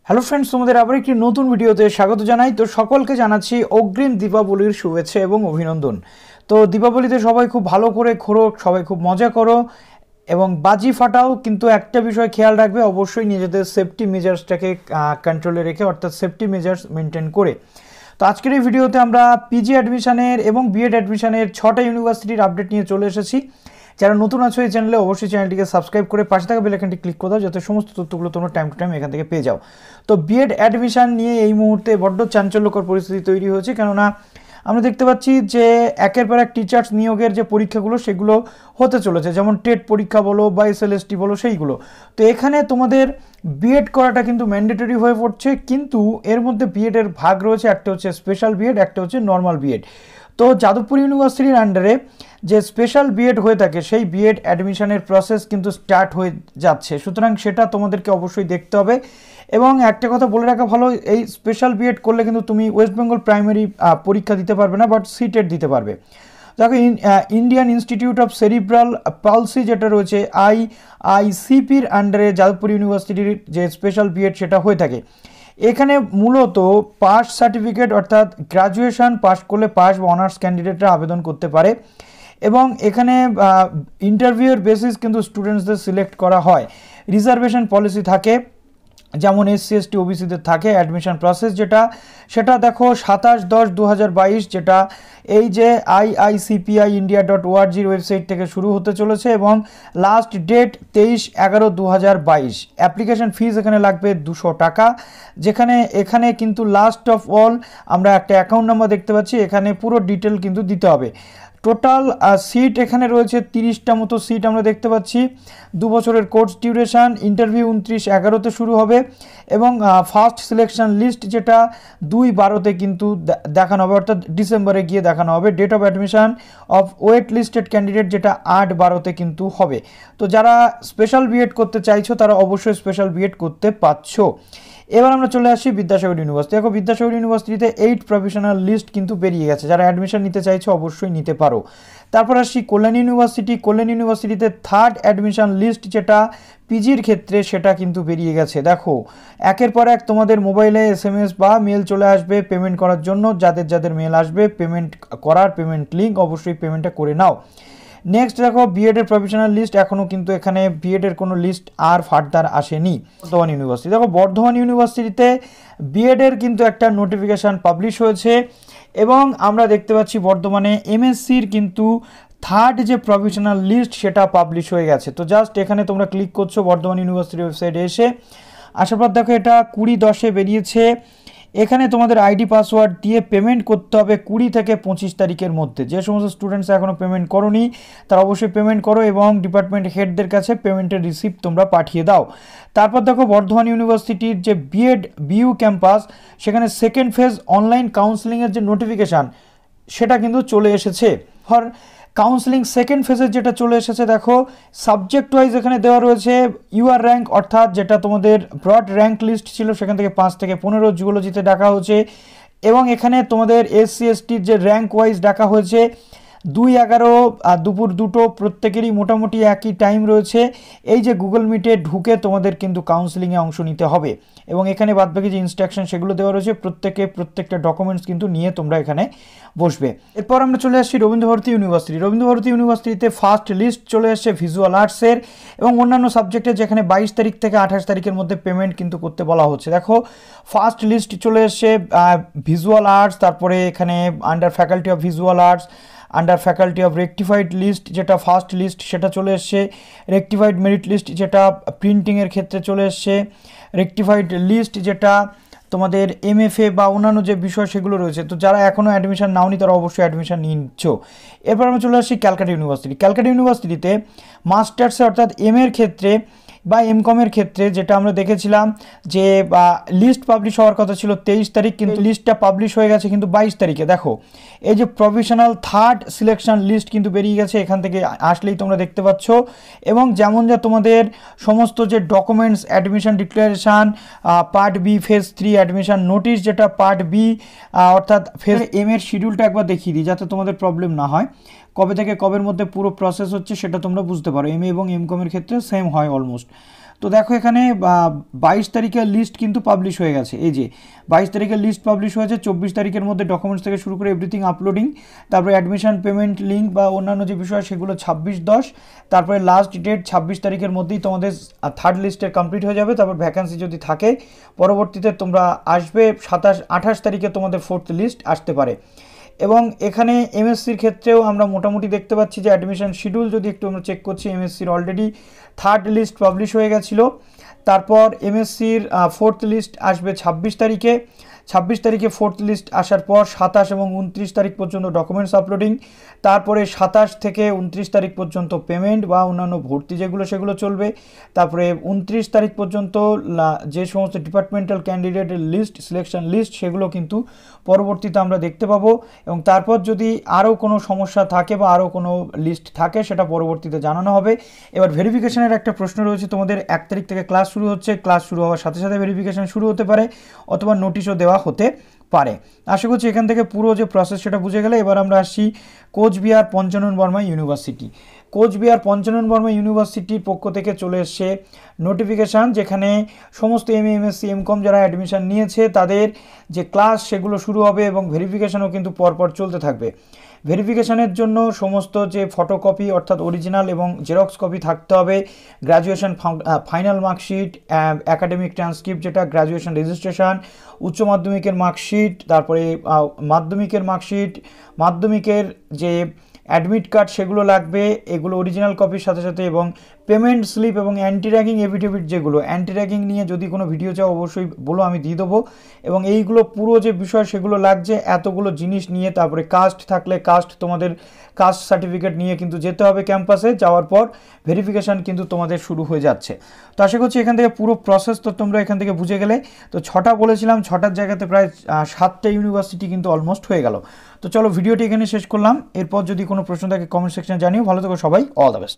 Hello friends, তোমাদের আবার একটি নতুন ভিডিওতে স্বাগত জানাই। তো সকলকে জানাচ্ছি অগ্রিম দীপাবলির শুভেচ্ছা এবং অভিনন্দন। তো দীপাবলিতে সবাই খুব ভালো করে ঘোরো, সবাই খুব মজা করো এবং বাজি ফাটাও, কিন্তু একটা বিষয় খেয়াল রাখবে, অবশ্যই নিজেদের সেফটি মেজার্সটাকে কন্ট্রোলে রেখে, অর্থাৎ সেফটি মেজার্স মেনটেন করে। তো আজকের এই ভিডিওতে আমরা পিজি অ্যাডমিশনের এবং বিএড অ্যাডমিশনের 6টা ইউনিভার্সিটির আপডেট নিয়ে চলে এসেছি। যারা নতুন আছো এই চ্যানেলে, অবশ্যই চ্যানেলটিকে সাবস্ক্রাইব করে পাশে থাকা বেল আইকনটি ক্লিক করে দাও, যাতে সমস্ত তথ্যগুলো তোমরা টাইম টু টাইম এখান থেকে পেয়ে যাও। তো বিএড অ্যাডমিশন নিয়ে এই মুহূর্তে বড্ড চাঞ্চল্যকর পরিস্থিতি তৈরি হয়েছে, কেননা আমরা দেখতে পাচ্ছি যে একের পর এক টিচার্স নিয়োগের যে পরীক্ষাগুলো সেগুলো হতে চলেছে, যেমন টেট পরীক্ষা বলো বা এসএলএসটি বলো সেইগুলো। তো এখানে তোমাদের বিএড করাটা কিন্তু ম্যান্ডেটরি হয়ে পড়ছে, কিন্তু এর মধ্যে বিএডের ভাগ রয়েছে, একটা হচ্ছে স্পেশাল বিএড, একটা হচ্ছে নর্মাল বিএড। তো যাদবপুর ইউনিভার্সিটির আন্ডারে যে স্পেশাল বিএড হয়ে থাকে সেই বিএড অ্যাডমিশনের প্রসেস কিন্তু স্টার্ট হয়ে যাচ্ছে, সুতরাং সেটা তোমাদেরকে অবশ্যই দেখতে হবে। এবং একটা কথা বলে রাখা ভালো, এই স্পেশাল বিএড করলে কিন্তু তুমি ওয়েস্ট বেঙ্গল প্রাইমারি পরীক্ষা দিতে পারবে না, বাট সিটেট দিতে পারবে। দেখো, Indian institute of cerebral palsy যেটা রয়েছে IICPর আন্ডারে যাদবপুর ইউনিভার্সিটির যে স্পেশাল বিএড সেটা হয়ে থাকে। এখানে মূলত পাস সার্টিফিকেট, অর্থাৎ গ্র্যাজুয়েশন পাস করলে পাস বা অনার্স ক্যান্ডিডেটরা আবেদন করতে পারে, এবং এখানে ইন্টারভিউয়ের বেসিস কিন্তু স্টুডেন্টসদের সিলেক্ট করা হয়। রিজার্ভেশন পলিসি থাকে, যেমন SC ST OBCদের থাকে। অ্যাডমিশন প্রসেস সেটা দেখো 27/10/2022 যেটা এই যে IICPI-India.org ওয়েবসাইট থেকে শুরু হতে চলেছে, এবং লাস্ট ডেট 23/11/2022। অ্যাপ্লিকেশন ফিজ এখানে লাগবে 200 টাকা, এখানে কিন্তু লাস্ট অফ অল আমরা একটা অ্যাকাউন্ট নাম্বার দেখতে পাচ্ছি, এখানে পুরো ডিটেল কিন্তু দিতে হবে। টোটাল সিট এখানে রয়েছে 30টা মতো সিট আমরা দেখতে পাচ্ছি। 2 বছরের কোর্স ডিউরেশন। ইন্টারভিউ 29/11-তে শুরু হবে, এবং ফার্স্ট সিলেকশন লিস্ট যেটা 2/12-তে কিন্তু দেখানো হবে, অর্থাৎ ডিসেম্বরে গিয়ে দেখানো হবে। Date of admission of wait listed candidate যেটা 8/12-তে কিন্তু হবে। তো যারা স্পেশাল বিএড করতে চাইছো তারা অবশ্যই স্পেশাল বিএড করতে পারছো। এবার আমরা চলে আসি বিদ্যাসাগর ইউনিভার্সিটি। দেখো, বিদ্যাসাগর ইউনিভার্সিটিতে 8 প্রফেশনাল লিস্ট কিন্তু বেরিয়ে গেছে। যারা অ্যাডমিশন নিতে চাইছো অবশ্যই নিতে পারো। তারপর আসি কল্যাণী ইউনিভার্সিটি। কল্যাণী ইউনিভার্সিটিতে 3rd অ্যাডমিশন লিস্ট যেটা পিজির ক্ষেত্রে সেটা কিন্তু বেরিয়ে গেছে। দেখো, একের পর এক তোমাদের মোবাইলে SMS বা মেল চলে আসবে পেমেন্ট করার জন্য। যাদের মেল আসবে পেমেন্ট লিঙ্ক, অবশ্যই পেমেন্টটা করে নাও। নেক্সট দেখো, বিএডের প্রফেশনাল লিস্ট। এখনও কিন্তু এখানে বিএডের কোনো লিস্ট আর ফার্দার আসেনি। বর্ধমান ইউনিভার্সিটি, দেখো বর্ধমান ইউনিভার্সিটিতে বিএডের কিন্তু একটা নোটিফিকেশান পাবলিশ হয়েছে, এবং আমরা দেখতে পাচ্ছি বর্ধমানে MSCর কিন্তু 3rd যে প্রফেশনাল লিস্ট সেটা পাবলিশ হয়ে গেছে। তো জাস্ট এখানে তোমরা ক্লিক করছো বর্ধমান ইউনিভার্সিটির ওয়েবসাইটে আসার পর দেখো এটা 20/10-এ বেরিয়েছে। এখানে তোমাদের আইডি পাসওয়ার্ড দিয়ে পেমেন্ট করতে হবে 20 থেকে 25 তারিখের মধ্যে। যে সমস্ত স্টুডেন্টস এখনও পেমেন্ট করোনি তারা অবশ্যই পেমেন্ট করো, এবং ডিপার্টমেন্ট হেডদের কাছে পেমেন্টের রিসিপ্ট তোমরা পাঠিয়ে দাও। তারপর দেখো, বর্ধমান ইউনিভার্সিটির যে BU ক্যাম্পাস, সেখানে সেকেন্ড ফেজ অনলাইন কাউন্সেলিংয়ের যে নোটিফিকেশান সেটা কিন্তু চলে এসেছে। কাউন্সেলিং সেকেন্ড ফেজের যেটা চলে এসেছে, দেখো সাবজেক্ট ওয়াইজ এখানে দেওয়া রয়েছে UR র্যাঙ্ক, অর্থাৎ যেটা তোমাদের ব্রড র্যাঙ্ক লিস্ট ছিল সেখান থেকে 5 থেকে 15 জুওলজিতে ডাকা হয়েছে, এবং এখানে তোমাদের SC STর যে র্যাঙ্ক ওয়াইজ ডাকা হয়েছে 2/11 আর দুপুর 2টো, প্রত্যেকেরই মোটামুটি একই টাইম রয়েছে। এই যে গুগল মিটে ঢুকে তোমাদের কিন্তু কাউন্সেলিংয়ে অংশ নিতে হবে, এবং এখানে বাদবাকি যে ইনস্ট্রাকশন সেগুলো দেওয়া রয়েছে, প্রত্যেকটা ডকুমেন্টস কিন্তু নিয়ে তোমরা এখানে বসবে। এরপর আমরা চলে আসছি রবীন্দ্রভারতী ইউনিভার্সিটি। রবীন্দ্রভারতী ইউনিভার্সিটিতে ফার্স্ট লিস্ট চলে এসছে ভিজুয়াল আর্টসের এবং অন্যান্য সাবজেক্টের, যেখানে 22 তারিখ থেকে 28 তারিখের মধ্যে পেমেন্ট কিন্তু করতে বলা হচ্ছে। দেখো, ফার্স্ট লিস্ট চলে এসছে ভিজুয়াল আর্টস, তারপরে এখানে under faculty of visual arts, under faculty of rectified list যেটা ফার্স্ট লিস্ট সেটা চলে এসছে, রেকটিফাইড মেরিট লিস্ট যেটা প্রিন্টিংয়ের ক্ষেত্রে চলে এসছে, রেকটিফাইড লিস্ট যেটা তোমাদের MFA বা অন্যান্য যে বিষয় সেগুলো রয়েছে। তো যারা এখনও অ্যাডমিশন নাওনি তারা অবশ্যই অ্যাডমিশন নিচ্ছ। এরপর আমরা চলে আসছি ক্যালকাটা ইউনিভার্সিটি। ক্যালকাটা ইউনিভার্সিটিতে মাস্টার্সে, অর্থাৎ MA-এর ক্ষেত্রে বা MCOM-এর ক্ষেত্রে যেটা আমরা দেখেছিলাম যে লিস্ট পাবলিশ হওয়ার কথা ছিল 23 তারিখ, কিন্তু লিস্টটা পাবলিশ হয়ে গেছে কিন্তু 22 তারিখে। দেখো, এই যে প্রফেশনাল 3rd সিলেকশন লিস্ট কিন্তু বেরিয়ে গেছে, এখান থেকে আসলেই তোমরা দেখতে পাচ্ছ, এবং যেমন যা তোমাদের সমস্ত যে documents, admission declaration, part B phase 3 admission notice যেটা পার্ট B, অর্থাৎ ফেজ M-এর শিডিউলটা একবার দেখিয়ে দিই যাতে তোমাদের প্রবলেম না হয়। কবে থেকে কবের মধ্যে পুরো প্রসেস হচ্ছে সেটা তোমরা বুঝতে পারো। MA এবং MCOM-এর ক্ষেত্রে সেম হয় অলমোস্ট। তো দেখো এখানে 22 তারিখের লিস্ট কিন্তু পাবলিশ হয়ে গেছে, এই যে 22 তারিখের লিস্ট পাবলিশ হয়েছে, 24 তারিখের মধ্যে ডকুমেন্টস থেকে শুরু করে এভরিথিং আপলোডিং, তারপরে অ্যাডমিশন পেমেন্ট লিঙ্ক বা অন্যান্য যে বিষয় সেগুলো 26/10, তারপরে লাস্ট ডেট 26 তারিখের মধ্যেই তোমাদের থার্ড লিস্টের কমপ্লিট হয়ে যাবে। তারপর ভ্যাকান্সি যদি থাকে পরবর্তীতে তোমরা আসবে 28 তারিখে তোমাদের ফোর্থ লিস্ট আসতে পারে। এবং এখানে এমএসসির ক্ষেত্রেও আমরা মোটামুটি দেখতে পাচ্ছি যে অ্যাডমিশন শিডিউল যদি একটু আমরা চেক করছি, এমএসসির অলরেডি থার্ড লিস্ট পাবলিশ হয়ে গেছিলো। তারপর এমএসসির ফোর্থ লিস্ট আসবে 26 তারিখে, 26 তারিখে ফোর্থ লিস্ট আসার পর 27 এবং 29 তারিখ পর্যন্ত ডকুমেন্টস আপলোডিং, তারপরে 27 থেকে 29 তারিখ পর্যন্ত পেমেন্ট বা অন্যান্য ভর্তি যেগুলো সেগুলো চলবে। তারপরে 29 তারিখ পর্যন্ত যে সমস্ত ডিপার্টমেন্টাল ক্যান্ডিডেটের লিস্ট, সিলেকশন লিস্ট, সেগুলো কিন্তু পরবর্তীতে আমরা দেখতে পাবো। এবং তারপর যদি আরও কোনো সমস্যা থাকে বা আরও কোনো লিস্ট থাকে সেটা পরবর্তীতে জানানো হবে। এবার ভেরিফিকেশনের একটা প্রশ্ন রয়েছে, তোমাদের 1 তারিখ থেকে ক্লাস শুরু হচ্ছে, ক্লাস শুরু হওয়ার সাথে সাথে ভেরিফিকেশন শুরু হতে পারে অথবা নোটিশও দেওয়া হতে পারে। আশা করছি এখান থেকে পুরো যে প্রসেস সেটা বুঝে গেলে। এবার আমরা আসছি কোচবিহার পঞ্চানন বর্মা ইউনিভার্সিটি। কোচবিহার পঞ্চানন বর্মা ইউনিভার্সিটির পক্ষ থেকে চলে এসছে নোটিফিকেশান, যেখানে সমস্ত এমএ, এমএসসি, এমকম যারা অ্যাডমিশন নিয়েছে তাদের যে ক্লাস সেগুলো শুরু হবে এবং ভেরিফিকেশানও কিন্তু পরপর চলতে থাকবে। ভেরিফিকেশানের জন্য সমস্ত যে ফটোকপি অর্থাৎ অরিজিনাল এবং জেরক্স কপি থাকতে হবে, graduation final marksheet, academic transcript যেটা, গ্র্যাজুয়েশন রেজিস্ট্রেশন, উচ্চ মাধ্যমিকের মার্কশিট, তারপরে মাধ্যমিকের মার্কশিট, মাধ্যমিকের যে অ্যাডমিট কার্ড সেগুলো লাগবে, এগুলো অরিজিনাল কপির সাথে সাথে, এবং পেমেন্ট স্লিপ এবং অ্যান্টি র্যাগিং এফিডেভিট, যেগুলো অ্যান্টি র্যাগিং নিয়ে যদি কোনো ভিডিও চাও অবশ্যই বলো, আমি দিয়ে দেবো। এবং এইগুলো পুরো যে বিষয় সেগুলো লাগছে, এতগুলো জিনিস নিয়ে, তারপরে কাস্ট থাকলে কাস্ট, তোমাদের কাস্ট সার্টিফিকেট নিয়ে কিন্তু যেতে হবে ক্যাম্পাসে। যাওয়ার পর ভেরিফিকেশান কিন্তু তোমাদের শুরু হয়ে যাচ্ছে। তো আশা করছি এখান থেকে পুরো প্রসেস তো তোমরা এখান থেকে বুঝে গেলে। তো 6টা বলেছিলাম, 6টার জায়গাতে প্রায় 7টে ইউনিভার্সিটি কিন্তু অলমোস্ট হয়ে গেল। তো চলো ভিডিওটি এখানে শেষ করলাম। এরপর যদি কোনো প্রশ্ন থাকে কমেন্ট সেকশনে জানিও। ভালো থেকো সবাই, অল দ্য বেস্ট।